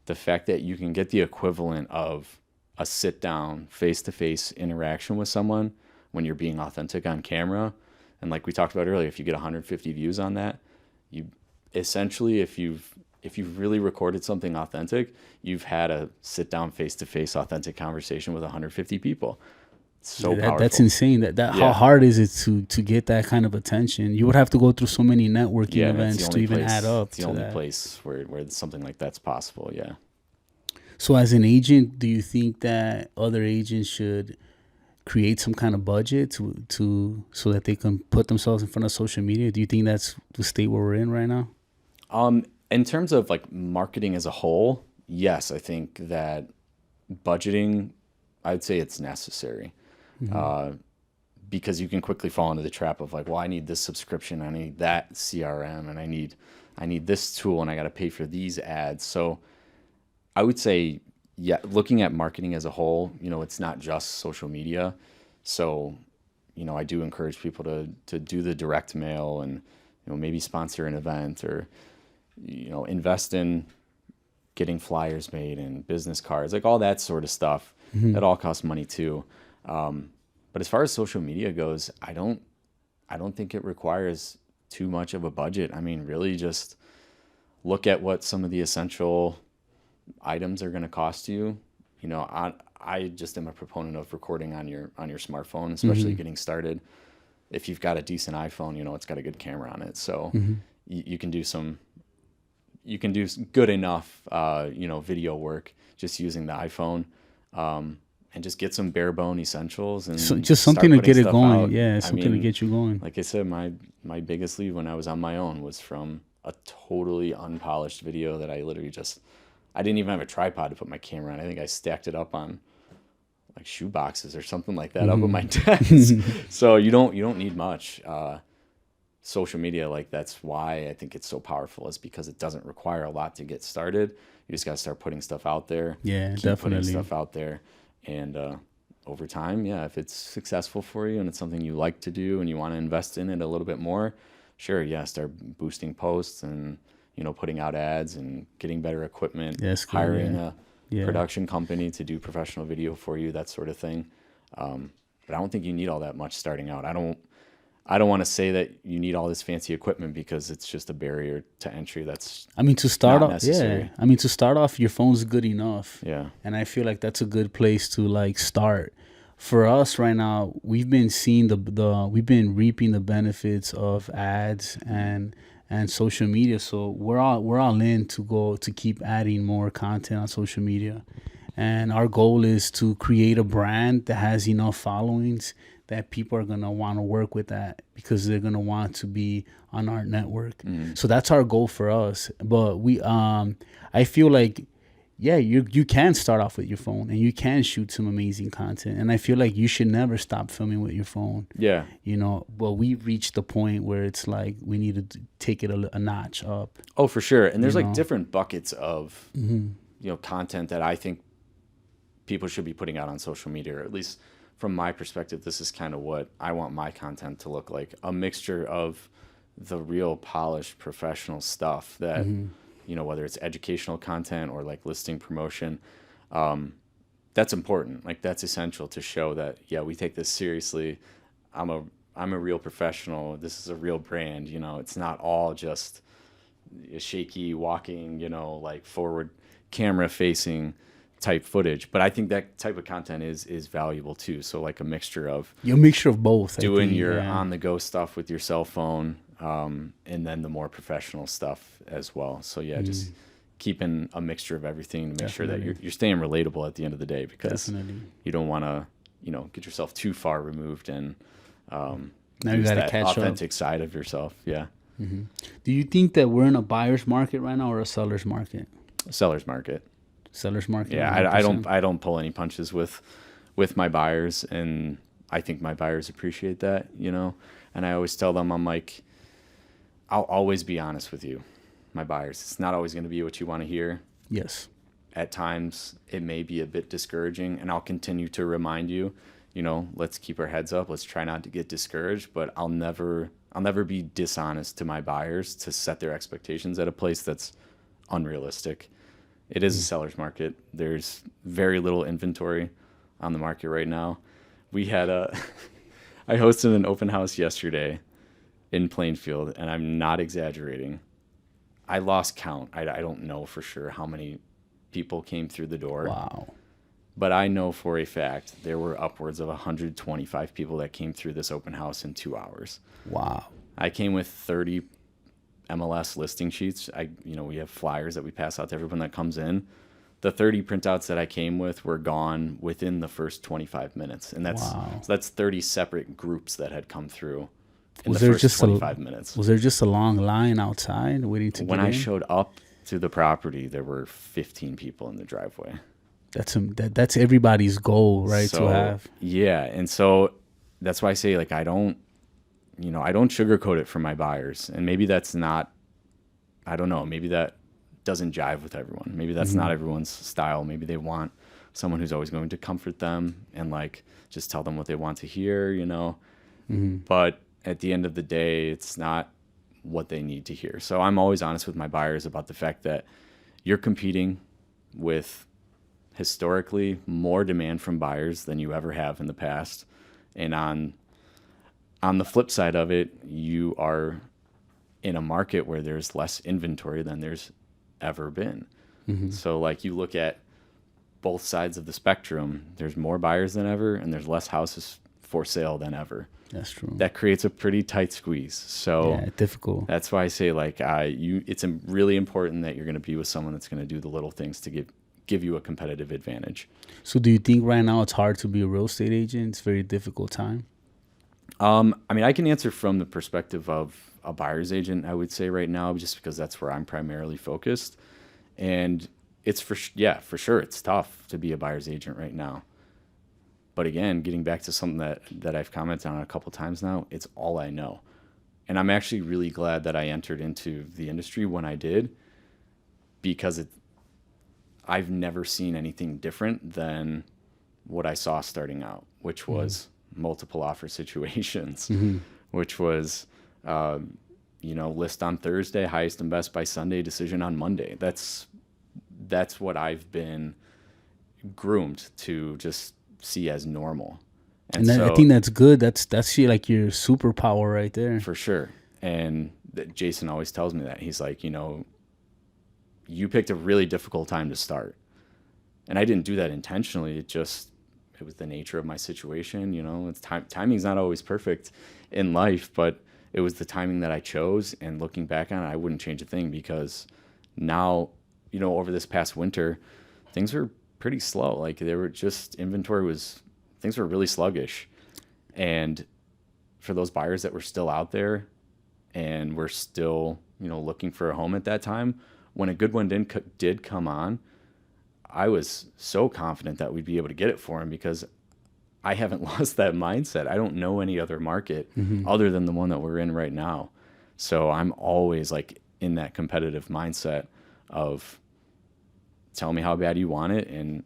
the fact that you can get the equivalent of a sit down face to face interaction with someone when you're being authentic on camera, and like we talked about earlier, if you get 150 views on that, you essentially, if you've really recorded something authentic, you've had a sit down face to face authentic conversation with 150 people. So That's powerful. insane. How Yeah. hard is it to get that kind of attention? You would have to go through so many networking Yeah, and it's the events to only even add place. up It's the to only that. place where something like that's possible. Yeah. So as an agent, do you think that other agents should create some kind of budget to so that they can put themselves in front of social media? Do you think that's the state where we're in right now? In terms of like marketing as a whole, yes, I think that budgeting, I'd say it's necessary. Because you can quickly fall into the trap of like, well, I need this subscription, I need that CRM, and I need this tool, and I got to pay for these ads. So I would say, yeah, looking at marketing as a whole, it's not just social media. So, I do encourage people to do the direct mail and, maybe sponsor an event or, invest in getting flyers made and business cards, like all that sort of stuff. That all costs money too. But as far as social media goes, I don't think it requires too much of a budget. I mean, really just look at what some of the essential items are going to cost you. I just am a proponent of recording on your smartphone, especially getting started. If you've got a decent iPhone, it's got a good camera on it. So you can do good enough, video work just using the iPhone. And just get some bare bone essentials and So just something to get it going. out. Yeah, something to get you going. Like I said, my biggest lead when I was on my own was from a totally unpolished video that I literally I didn't even have a tripod to put my camera on. I think I stacked it up on like shoe boxes or something like that up at my desk. So you don't need much. Social media, like that's why I think it's so powerful, is because it doesn't require a lot to get started. You just got to start putting stuff out there. Yeah, keep definitely. putting stuff out there. And over time, yeah, if it's successful for you and it's something you like to do and you want to invest in it a little bit more, sure, yeah, start boosting posts and, putting out ads and getting better equipment, That's good, hiring yeah. a production company to do professional video for you, that sort of thing. But I don't think you need all that much starting out. I don't want to say that you need all this fancy equipment because it's just a barrier to entry. To start off, necessary. yeah. To start off, your phone's good enough. Yeah. And I feel like that's a good place to like start. For us right now, we've been seeing we've been reaping the benefits of ads and social media. So we're all in to keep adding more content on social media. And our goal is to create a brand that has enough followings that people are going to want to work with that because they're going to want to be on our network. So that's our goal for us. But I feel like, yeah, you can start off with your phone and you can shoot some amazing content. And I feel like you should never stop filming with your phone. Yeah. But we've reached the point where it's like we need to take it a notch up. Oh, for sure. And there's like different buckets of, content that I think people should be putting out on social media, or at least from my perspective, this is kind of what I want my content to look like. A mixture of the real polished professional stuff that, whether it's educational content or like listing promotion, that's important. Like that's essential to show that, yeah, we take this seriously. I'm a real professional. This is a real brand. It's not all just a shaky walking, like forward camera facing type footage. But I think that type of content is valuable too. So like a mixture of Both, doing your on the go stuff with your cell phone, and then the more professional stuff as well. So yeah, just keeping a mixture of everything to make sure that you're staying relatable at the end of the day, because you don't want to get yourself too far removed and now you lose got to that catch authentic side of yourself. Yeah. Do you think that we're in a buyer's market right now or a seller's market? Seller's market. Seller's market. Yeah, I don't pull any punches with my buyers, and I think my buyers appreciate that, And I always tell them, I'm like, I'll always be honest with you, my buyers. It's not always going to be what you want to hear. Yes. At times, it may be a bit discouraging, and I'll continue to remind you, let's keep our heads up. Let's try not to get discouraged, but I'll never be dishonest to my buyers to set their expectations at a place that's unrealistic. It is a seller's market. There's very little inventory on the market right now. I hosted an open house yesterday in Plainfield, and I'm not exaggerating. I lost count. I don't know for sure how many people came through the door. Wow. But I know for a fact there were upwards of 125 people that came through this open house in 2 hours. Wow. I came with 30 MLS listing sheets. We have flyers that we pass out to everyone that comes in. The 30 printouts that I came with were gone within the first 25 minutes. And that's 30 separate groups that had come through in the first 25 minutes. Was there just a long line outside waiting to get in? When I showed up to the property, there were 15 people in the driveway. That's everybody's goal, right? So, to have. Yeah. And so that's why I say, like, I don't sugarcoat it for my buyers. And maybe that's not, I don't know, maybe that doesn't jive with everyone. Maybe that's not everyone's style. Maybe they want someone who's always going to comfort them and like just tell them what they want to hear, But at the end of the day, it's not what they need to hear. So I'm always honest with my buyers about the fact that you're competing with historically more demand from buyers than you ever have in the past. And on the flip side of it, you are in a market where there's less inventory than there's ever been. So like you look at both sides of the spectrum, there's more buyers than ever and there's less houses for sale than ever. That's true. That creates a pretty tight squeeze. So yeah, difficult. That's why I say like it's really important that you're going to be with someone that's going to do the little things to give you a competitive advantage. So do you think right now it's hard to be a real estate agent? It's a very difficult time. I can answer from the perspective of a buyer's agent, I would say right now, just because that's where I'm primarily focused. And it's for sure, it's tough to be a buyer's agent right now. But again, getting back to something that I've commented on a couple times now, it's all I know. And I'm actually really glad that I entered into the industry when I did, because I've never seen anything different than what I saw starting out, which was multiple offer situations, which was, list on Thursday, highest and best by Sunday, decision on Monday. That's what I've been groomed to just see as normal. And so, I think that's good. That's like your superpower right there. For sure. And Jason always tells me that. He's like, you picked a really difficult time to start. And I didn't do that intentionally. It was the nature of my situation. It's timing's not always perfect in life, but it was the timing that I chose. And looking back on it, I wouldn't change a thing, because now, over this past winter, things were pretty slow. Like they were just, things were really sluggish. And for those buyers that were still out there and were still, looking for a home at that time, when a good one did come on, I was so confident that we'd be able to get it for them, because I haven't lost that mindset. I don't know any other market other than the one that we're in right now. So I'm always like in that competitive mindset of, tell me how bad you want it and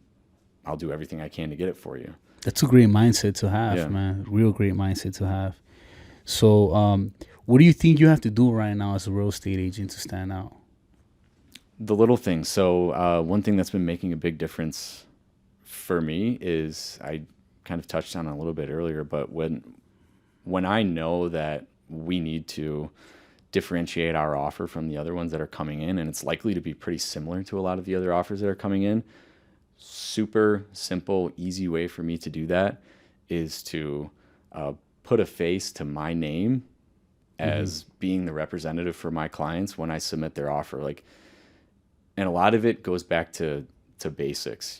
I'll do everything I can to get it for you. That's a great mindset to have, man. Real great mindset to have. So what do you think you have to do right now as a real estate agent to stand out? The little things. So one thing that's been making a big difference for me is, I kind of touched on it a little bit earlier, but when I know that we need to differentiate our offer from the other ones that are coming in, and it's likely to be pretty similar to a lot of the other offers that are coming in, super simple, easy way for me to do that is to put a face to my name as being the representative for my clients when I submit their offer. And a lot of it goes back to basics,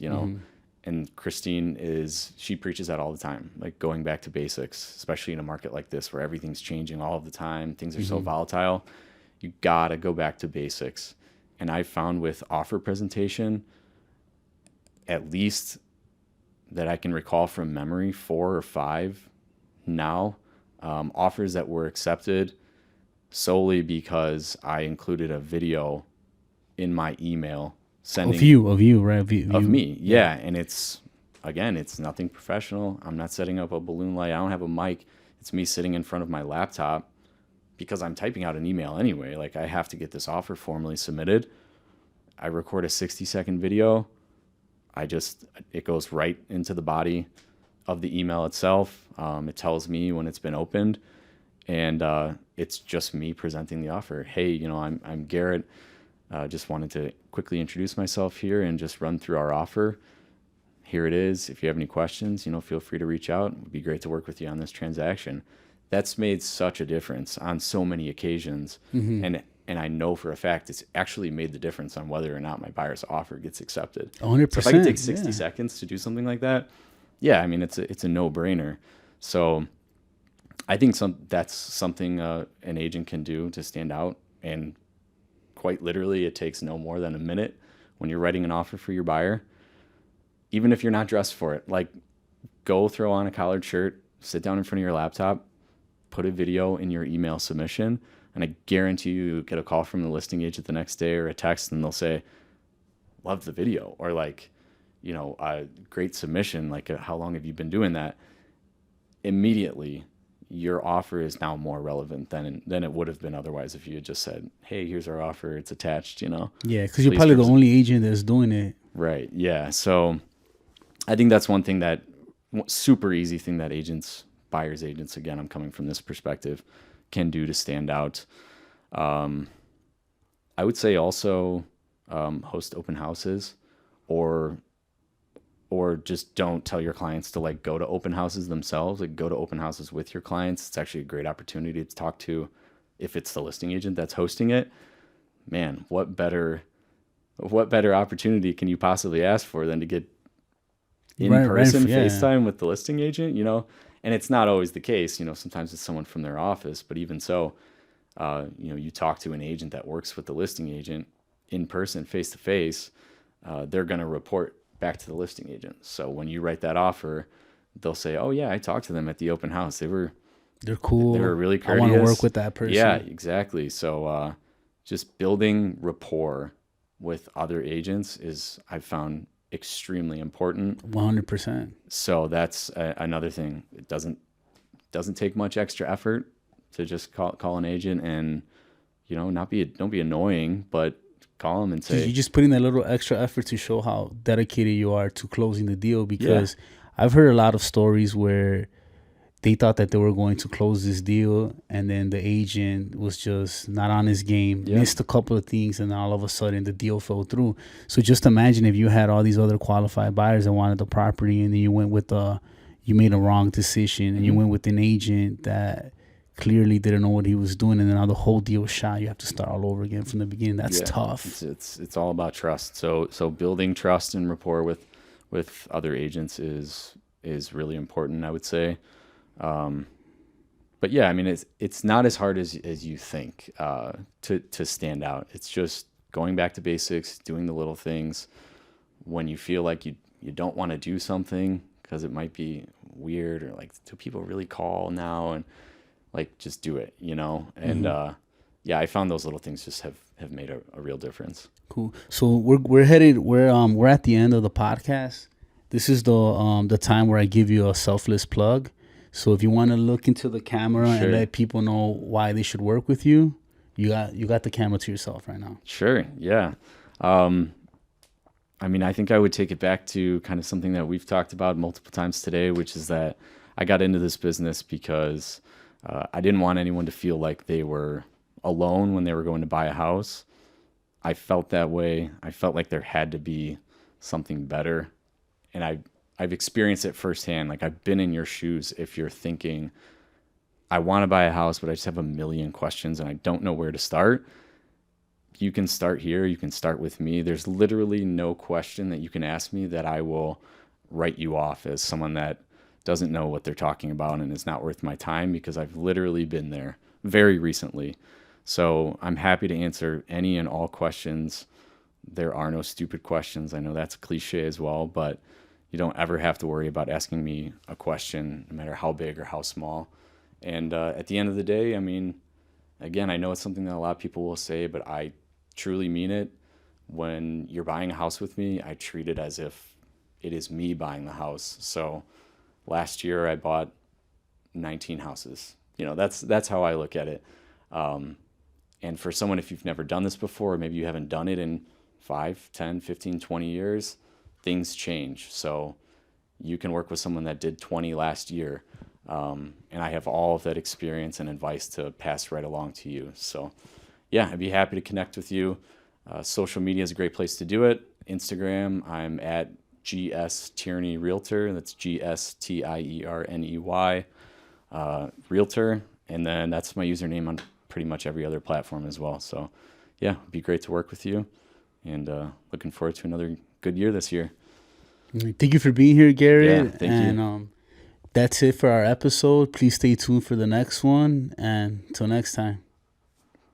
and Christine she preaches that all the time, like going back to basics, especially in a market like this where everything's changing all of the time. Things are so volatile. You gotta go back to basics. And I found with offer presentation, at least that I can recall from memory, 4 or 5 now, offers that were accepted solely because I included a video in my email sending of you, right? Of me. Yeah. And it's nothing professional. I'm not setting up a balloon light. I don't have a mic. It's me sitting in front of my laptop because I'm typing out an email anyway. Like, I have to get this offer formally submitted. I record a 60-second video. It goes right into the body of the email itself. It tells me when it's been opened, and it's just me presenting the offer. Hey, I'm Garret. Just wanted to quickly introduce myself here and just run through our offer. here it is. If you have any questions, feel free to reach out. It would be great to work with you on this transaction. That's made such a difference on so many occasions. And I know for a fact it's actually made the difference on whether or not my buyer's offer gets accepted. 100%. So if I can take 60 seconds to do something like that, yeah, I mean, it's a no-brainer. So I think that's something an agent can do to stand out. And quite literally, it takes no more than a minute when you're writing an offer for your buyer. Even if you're not dressed for it, like go throw on a collared shirt, sit down in front of your laptop, put a video in your email submission, and I guarantee you get a call from the listing agent the next day or a text, and they'll say, love the video, or like, a great submission, like how long have you been doing that? Immediately, your offer is now more relevant than it would have been otherwise if you had just said, hey, here's our offer, it's attached, Yeah, because you're probably the only agent that's doing it. Right, yeah. So I think that's one thing that, super easy thing that buyer's agents, again, I'm coming from this perspective, can do to stand out. I would say also host open houses, or just don't tell your clients to like go to open houses themselves. Like go to open houses with your clients. It's actually a great opportunity to talk to, if it's the listing agent that's hosting it. Man, what better opportunity can you possibly ask for than to get in person FaceTime with the listing agent, And it's not always the case, sometimes it's someone from their office, but even so, you talk to an agent that works with the listing agent in person, face to face, they're going to report back to the listing agent. So when you write that offer, they'll say, oh yeah, I talked to them at the open house. They're cool. They were really courteous. I want to work with that person. Yeah, exactly. So, just building rapport with other agents is, I've found, extremely important. 100%. So that's another thing. It doesn't take much extra effort to just call an agent and, don't be annoying, but call them and say, you're just putting that little extra effort to show how dedicated you are to closing the deal. Because I've heard a lot of stories where they thought that they were going to close this deal, and then the agent was just not on his game, missed a couple of things, and all of a sudden the deal fell through. So just imagine if you had all these other qualified buyers that wanted the property, and then you went with you made a wrong decision, and you went with an agent that clearly didn't know what he was doing, and then now the whole deal was shot. You have to start all over again from the beginning. That's tough. It's all about trust. So building trust and rapport with other agents is really important, I would say. But yeah, I mean, it's not as hard as you think to stand out. It's just going back to basics, doing the little things. When you feel like you don't want to do something because it might be weird, or like, do people really call now? And like, just do it, And I found those little things just have made a real difference. Cool. So we're at the end of the podcast. This is the time where I give you a selfless plug. So if you want to look into the camera and let people know why they should work with you, you got the camera to yourself right now. Sure. Yeah. I mean, I think I would take it back to kind of something that we've talked about multiple times today, which is that I got into this business because I didn't want anyone to feel like they were alone when they were going to buy a house. I felt that way. I felt like there had to be something better. And I've experienced it firsthand. Like, I've been in your shoes. If you're thinking, I want to buy a house, but I just have a million questions and I don't know where to start, you can start here. You can start with me. There's literally no question that you can ask me that I will write you off as someone that doesn't know what they're talking about and is not worth my time, because I've literally been there very recently. So I'm happy to answer any and all questions. There are no stupid questions. I know that's a cliche as well, but you don't ever have to worry about asking me a question, no matter how big or how small. And at the end of the day, I mean, again, I know it's something that a lot of people will say, but I truly mean it. When you're buying a house with me, I treat it as if it is me buying the house. So last year I bought 19 houses. That's how I look at it. And for someone, if you've never done this before, maybe you haven't done it in 5, 10, 15, 20 years, things change. So you can work with someone that did 20 last year. And I have all of that experience and advice to pass right along to you. So yeah, I'd be happy to connect with you. Social media is a great place to do it. Instagram, I'm at GS Tierney Realtor. That's GSTIERNEY Realtor. And then that's my username on pretty much every other platform as well. So yeah, it'd be great to work with you, and looking forward to another good year this year. Thank you for being here, Garrett. Yeah, thank you. That's it for our episode. Please stay tuned for the next one, and until next time.